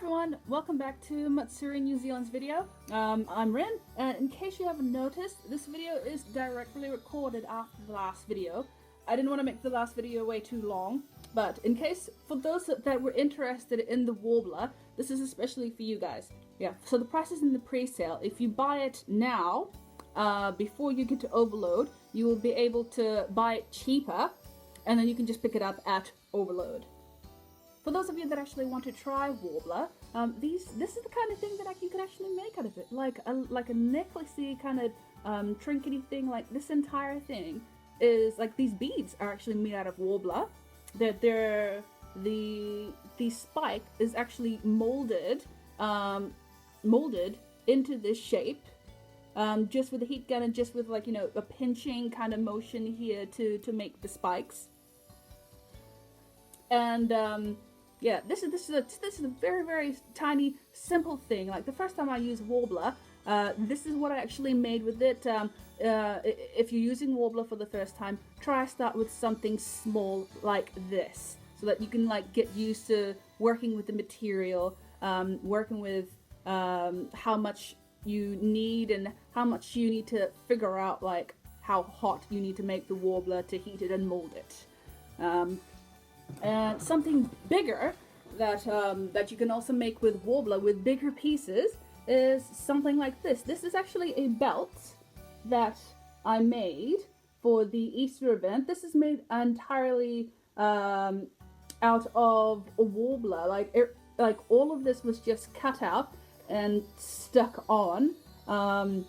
everyone, welcome back to Matsuri New Zealand's video. I'm Rin, and in case you haven't noticed, this video is directly recorded after the last video. I didn't want to make the last video way too long, but in case, for those that were interested in the Worbla, this is especially for you guys. Yeah, so the price is in the pre-sale. If you buy it now, before you get to Overload, you will be able to buy it cheaper, and then you can just pick it up at Overload. For those of you that actually want to try Worbla, this is the kind of thing that you can actually make out of it, like a necklacey kind of trinkety thing. Like this entire thing is like these beads are actually made out of Worbla. The spike is actually molded into this shape, just with a heat gun and just with like a pinching kind of motion here to make the spikes. And yeah, this is a very tiny simple thing. Like the first time I used Worbla, this is what I actually made with it. If you're using Worbla for the first time, start with something small like this, so that you can like get used to working with the material, working with how much you need and how much you need to figure out like how hot you need to make the Worbla to heat it and mold it. And something bigger that you can also make with Worbla with bigger pieces is something like this. This is actually a belt that I made for the Easter event. This is made entirely out of a Worbla. Like all of this was just cut out and stuck on, and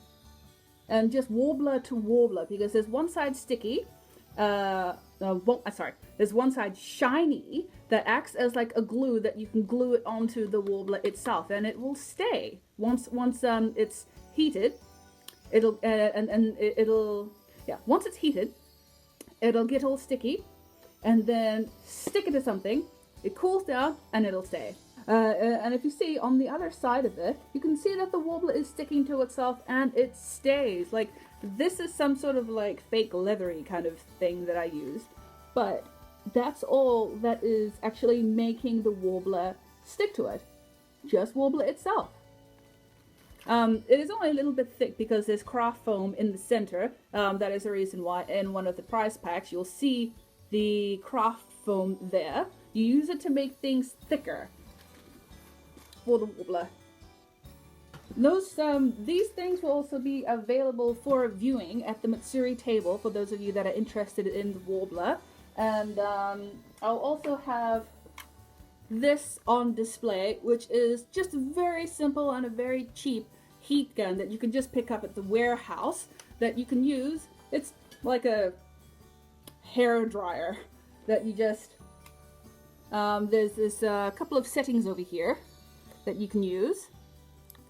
just Worbla to Worbla, because there's one side sticky. There's one side shiny that acts as like a glue that you can glue it onto the Worbla itself, and it will stay once it's heated. Once it's heated, it'll get all sticky, and then stick it to something. It cools down and it'll stay. And if you see on the other side of it, you can see that the Worbla is sticking to itself and it stays. Like this is some sort of like fake leathery kind of thing that I used, but that's all that is actually making the Worbla stick to it. Just Worbla itself. It is only a little bit thick because there's craft foam in the center. That is the reason why in one of the prize packs you'll see the craft foam there. You use it to make things thicker for the Worbla. These things will also be available for viewing at the Matsuri table for those of you that are interested in the Worbla. And I'll also have this on display, which is just very simple and a very cheap heat gun that you can just pick up at the warehouse that you can use. It's like a hair dryer that you just there's this couple of settings over here that you can use.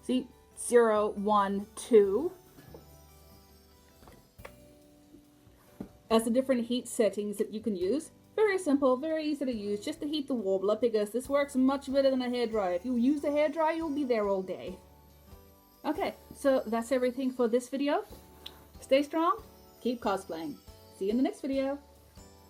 See, 0, 1, 2 as the different heat settings that you can use. Very simple, very easy to use, just to heat the Worbla, because this works much better than a hairdryer. If you use a hairdryer, you'll be there all day. Okay, so that's everything for this video. Stay strong, keep cosplaying. See you in the next video.